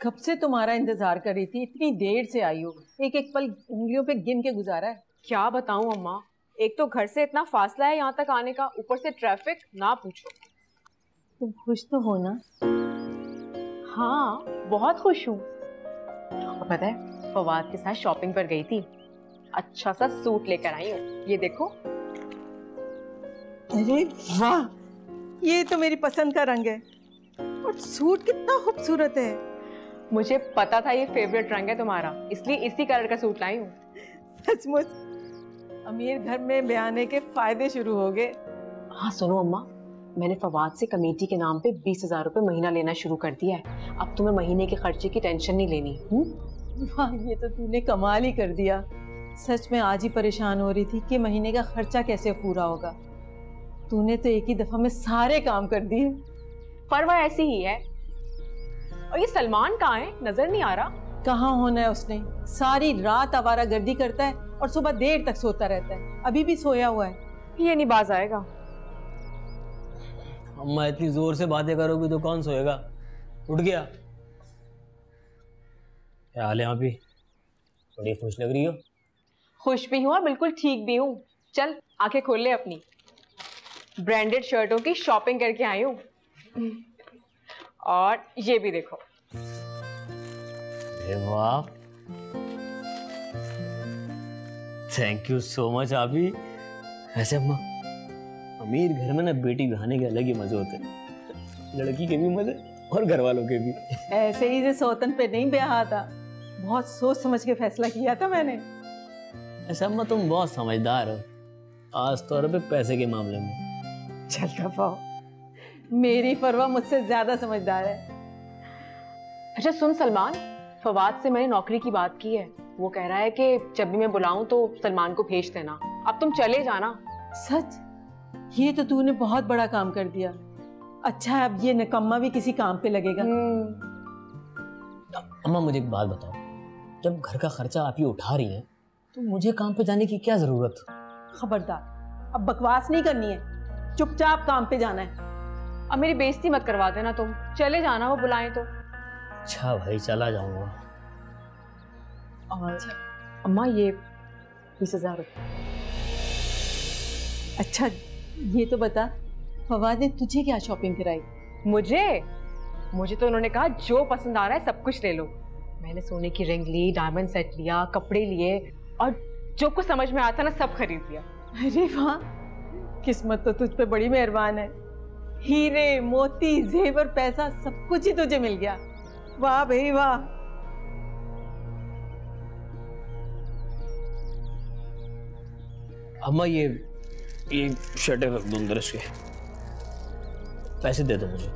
कब से तुम्हारा इंतजार कर रही थी, इतनी देर से आई हो। एक एक पल उंगलियों पे गिन के गुजारा है। क्या बताऊं अम्मा, एक तो घर से इतना फासला है यहाँ तक आने का, ऊपर से ट्रैफिक, ना पूछो। तुम खुश तो हो ना? हाँ बहुत खुश हूँ। और पता है, फवाद के साथ शॉपिंग पर गई थी, अच्छा सा सूट लेकर आई हूँ, ये देखो। अरे वाह, ये तो मेरी पसंद का रंग है और सूट कितना खूबसूरत है। मुझे पता था ये फेवरेट रंग है तुम्हारा, इसलिए इसी कलर का सूट लाई हूँ। सचमुच अमीर घर में ब्याने के फायदे शुरू हो गए। हाँ सुनो अम्मा, मैंने फवाद से कमेटी के नाम पे 20,000 रुपए महीना लेना शुरू कर दिया है। अब तुम्हें महीने के खर्चे की टेंशन नहीं लेनी। वाह, ये तो तूने कमाल ही कर दिया। सच में आज ही परेशान हो रही थी कि महीने का खर्चा कैसे पूरा होगा। तूने तो एक ही दफा में सारे काम कर दिए। पर वह ऐसी ही है। और ये सलमान कहाँ है, नजर नहीं आ रहा। कहाँ होना है उसने, सारी रात आवारागर्दी करता है और सुबह देर तक सोता रहता है। अभी भी सोया हुआ है। ये नहीं बाज आएगा। अम्मा इतनी जोर से बातें करोगी तो कौन सोएगा? उठ गया? क्या हाल है आप भी? बड़ी खुश लग रही हो। खुश भी हूँ और बिल्कुल ठीक भी हूँ। चल आंखें खोल ले अपनी। ब्रांडेड शर्टों की शॉपिंग करके आई हूँ। और ये भी देखो। अरे वाह, थैंक यू सो मच आपी। ऐसे अम्मा, अमीर घर में ना बेटी बहाने के अलग ही मजे होते हैं, लड़की के भी मजे और घर वालों के भी। ऐसे ही जो सौतन पे नहीं ब्याह था, बहुत सोच समझ के फैसला किया था मैंने। ऐसा अम्मा तुम बहुत समझदार हो, खास तौर पे पैसे के मामले में। चल दफाओ, मेरी फरवा मुझसे ज्यादा समझदार है। अच्छा सुन सलमान, फवाद से मैंने नौकरी की बात की है। वो कह रहा है कि जब भी मैं बुलाऊं तो सलमान को भेज देना। अब तुम चले जाना। सच? ये तो तूने बहुत बड़ा काम कर दिया। अच्छा है, अब ये निकम्मा भी किसी काम पे लगेगा। अम्मा मुझे एक बात बताओ, जब घर का खर्चा आप ही उठा रही हैं तो मुझे काम पे जाने की क्या जरूरत? खबरदार, अब बकवास नहीं करनी है, चुपचाप काम पे जाना है। अब मेरी बेइज्जती मत करवा देना तुम, चले जाना वो बुलाएं तो। अच्छा भाई, चला जाऊंगा। और अम्मा ये 20,000 रुपये। अच्छा ये तो बता, फवाद ने तुझे क्या शॉपिंग कराई? मुझे तो उन्होंने कहा जो पसंद आ रहा है सब कुछ ले लो। मैंने सोने की रिंग ली, डायमंड सेट लिया, कपड़े लिए और जो कुछ समझ में आता ना सब खरीद लिया। अरे वाह, किस्मत तो तुझ पे बड़ी मेहरबान है। हीरे मोती जेवर पैसा सब कुछ ही तुझे मिल गया। वाह भाई वाह। अम्मा ये शर्टें रख दो अंदर, इसके पैसे दे दो मुझे।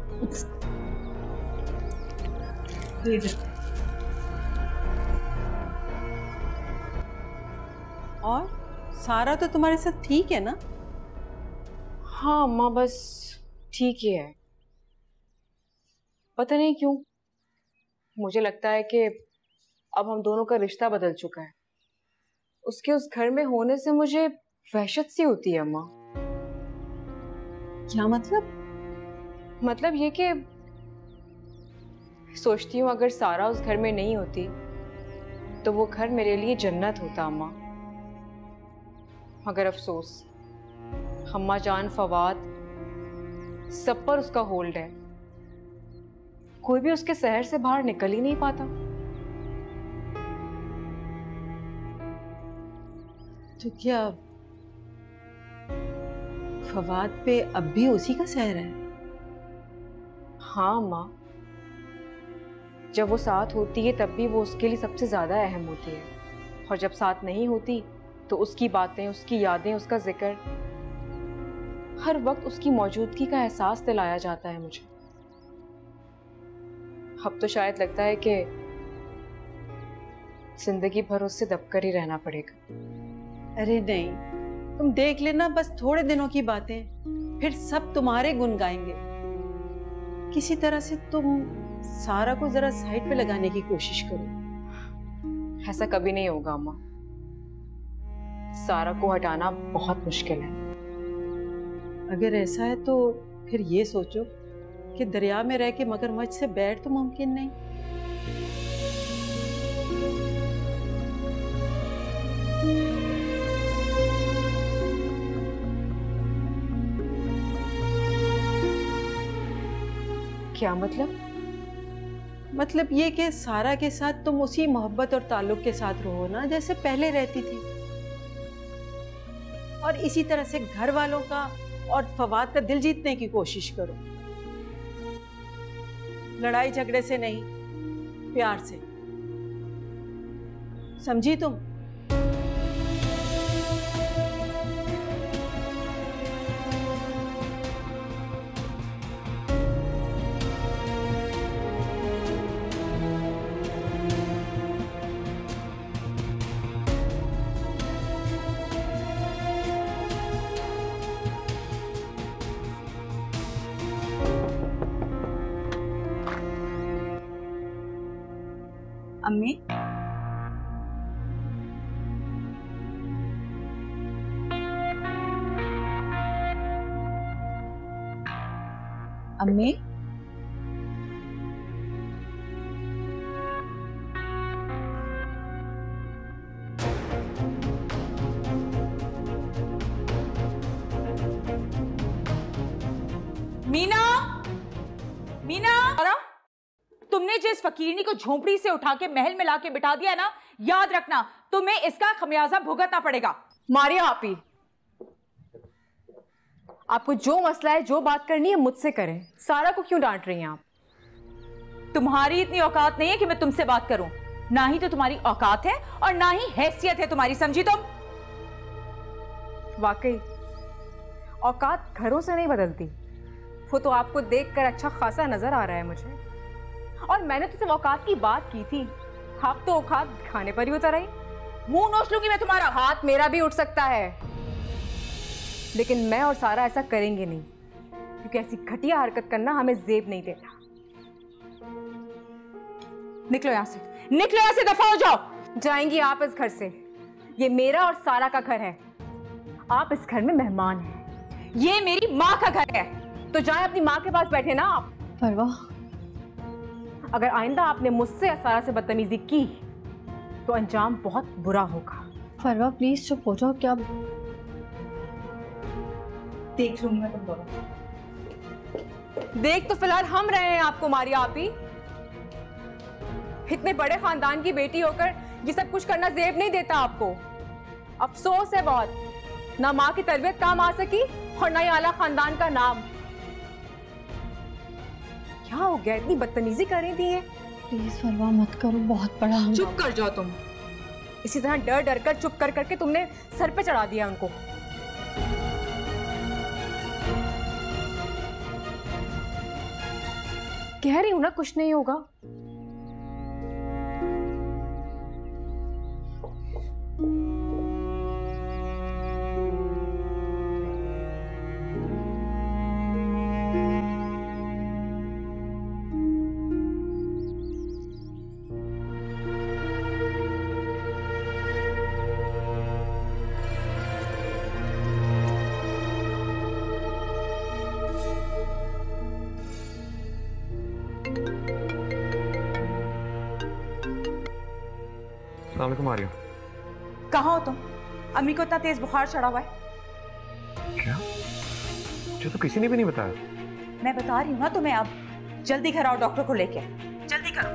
और सारा तो तुम्हारे साथ ठीक है ना? हाँ अम्मा, बस ठीक ही है। पता नहीं क्यों मुझे लगता है कि अब हम दोनों का रिश्ता बदल चुका है। उसके उस घर में होने से मुझे वहशत सी होती है अम्मा। क्या मतलब? मतलब ये कि सोचती हूँ अगर सारा उस घर में नहीं होती तो वो घर मेरे लिए जन्नत होता अम्मा। मगर अफसोस, अम्मा जान, फवाद, सब पर उसका होल्ड है। कोई भी उसके शहर से बाहर निकल ही नहीं पाता। तो क्या फवाद पे अब भी उसी का सहर है? हाँ अम्मा, जब वो साथ होती है तब भी वो उसके लिए सबसे ज्यादा अहम होती है, और जब साथ नहीं होती तो उसकी बातें, उसकी यादें, उसका जिक्र, हर वक्त उसकी मौजूदगी का एहसास दिलाया जाता है मुझे। अब तो शायद लगता है कि जिंदगी भर उससे दबकर ही रहना पड़ेगा। अरे नहीं, तुम देख लेना, बस थोड़े दिनों की बातें, फिर सब तुम्हारे गुण गाएंगे। किसी तरह से तुम सारा को जरा साइड पे लगाने की कोशिश करो। ऐसा कभी नहीं होगा अम्मा। सारा को हटाना बहुत मुश्किल है। अगर ऐसा है तो फिर ये सोचो कि दरिया में रह के मगरमच्छ से बैर तो मुमकिन नहीं। क्या मतलब? मतलब ये कि सारा के साथ तुम उसी मोहब्बत और ताल्लुक के साथ रहो ना जैसे पहले रहती थी, और इसी तरह से घर वालों का और फवाद का दिल जीतने की कोशिश करो। लड़ाई झगड़े से नहीं, प्यार से। समझी तुम? अम्मी, अम्मी, मीना, मीना, तुमने जिस फकीरनी को झोंपड़ी से उठा के महल में लाके बिठा दिया ना, याद रखना तुम्हें इसका खमियाजा भुगतना पड़ेगा। मारिया आपी, आपको जो मसला है, जो बात करनी है मुझसे करें। सारा को क्यों डांट रही हैं आप? तुम्हारी इतनी औकात नहीं है कि मैं तुमसे बात करूं। ना ही तो तुम्हारी औकात है और ना ही हैसियत है तुम्हारी, समझी तुम? वाकई औकात घरों से नहीं बदलती। वो तो आपको देखकर अच्छा खासा नजर आ रहा है मुझे। और मैंने तो सिर्फ औकात की बात की थी, आप तो औकात दिखाने पर ही उतर आई। मुंह नोच लूंगी मैं तुम्हारा। हाथ मेरा भी उठ सकता है, लेकिन मैं और सारा ऐसा करेंगे नहीं, क्योंकि ऐसी घटिया हरकत करना हमें जेब नहीं देता। निकलो यहां से, निकलो यहां से, दफा हो जाओ। जाएंगी आप इस घर से? ये मेरा और सारा का घर है। आप इस घर में मेहमान हैं। ये मेरी माँ का घर है। तो जाए अपनी माँ के पास बैठे ना आप। फरवा, अगर आइंदा आपने मुझसे या सारा से बदतमीजी की तो अंजाम बहुत बुरा होगा। फरवा प्लीज चुप हो जाओ। क्या देख लूंगी मैं तुम दोनों। देख तो फिलहाल हम रहे हैं आपको, मारिया आपी। इतने बड़े खानदान की बेटी होकर ये सब कुछ करना जेब नहीं देता आपको। अफसोस है बहुत, ना माँ की तरबियत काम आ सकी और ना ही आला खानदान का नाम। क्या हो गया, इतनी बदतमीजी कर रही थी ये? प्लीज फरवा मत करो, बहुत बड़ा हम। चुप कर जाओ तुम। इसी तरह डर डर कर चुप कर करके तुमने सर पे चढ़ा दिया उनको। कह रही हूं ना कुछ नहीं होगा। अस्सलामुअलैकुम आर्या। कहाँ हो तुम? अम्मी को इतना तेज बुखार चढ़ा हुआ है। क्या? मुझे तो किसी ने भी नहीं बताया। मैं बता रही हूँ ना तुम्हें, अब जल्दी घर आओ, डॉक्टर को लेके जल्दी करो।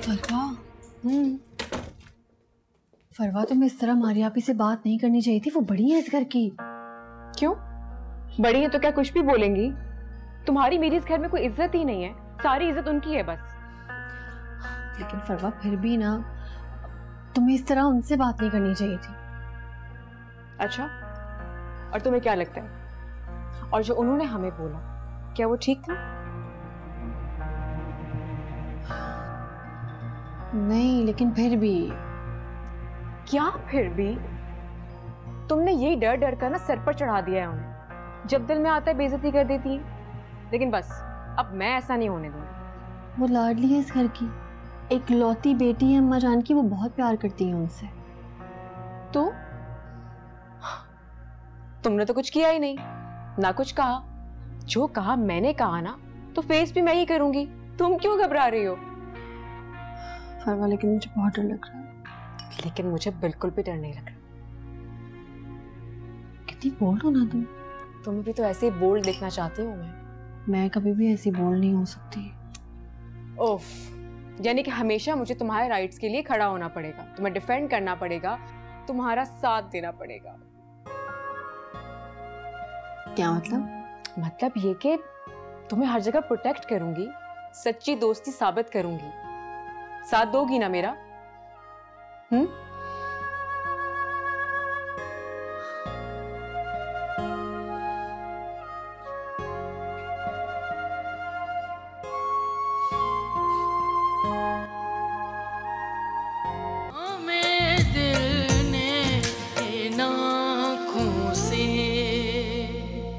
फरवा, फरवा तुम्हें इस तरह मारिया आपी से बात नहीं करनी चाहिए थी। वो बड़ी है इस घर की। क्यों? बड़ी है तो क्या कुछ भी बोलेंगी? तुम्हारी मेरी इस घर में कोई इज्जत ही नहीं है, सारी इज्जत उनकी है बस। लेकिन फरवा फिर भी ना, तुम्हें इस तरह उनसे बात नहीं करनी चाहिए थी। अच्छा, और तुम्हें क्या लगता है, और जो उन्होंने हमें बोला, क्या वो ठीक था? नहीं, लेकिन फिर भी। क्या फिर भी? तुमने यही डर डर कर ना सर पर चढ़ा दिया है उन्हें। जब दिल में आता है बेइज्जती कर देती है। लेकिन बस अब मैं ऐसा नहीं होने दूंगी। वो लाडली है इस घर की, एक लौती बेटी है अम्मा जान की। वो बहुत प्यार करती है उनसे। तो तुमने तो कुछ किया ही नहीं, ना कुछ कहा। जो कहा मैंने कहा ना, तो फेस भी मैं ही करूंगी। तुम क्यों घबरा रही हो? फरवा, लेकिन मुझे बहुत डर लग रहा है। लेकिन मुझे बिल्कुल भी डर नहीं लग रहा। इतनी बोल्ड हो ना तुम। तुम भी तो ऐसे ही बोल्ड दिखना चाहती हो। मैं कभी भी ऐसी बोल्ड नहीं हो सकती। ओफ, यानी कि हमेशा मुझे तुम्हारे राइट्स के लिए खड़ा होना पड़ेगा, तुम्हें डिफेंड करना पड़ेगा, तुम्हारा साथ देना पड़ेगा। क्या मतलब? मतलब ये कि तुम्हें हर जगह प्रोटेक्ट करूंगी, सच्ची दोस्ती साबित करूंगी। साथ दोगी ना मेरा? दिल ने इन आँखों से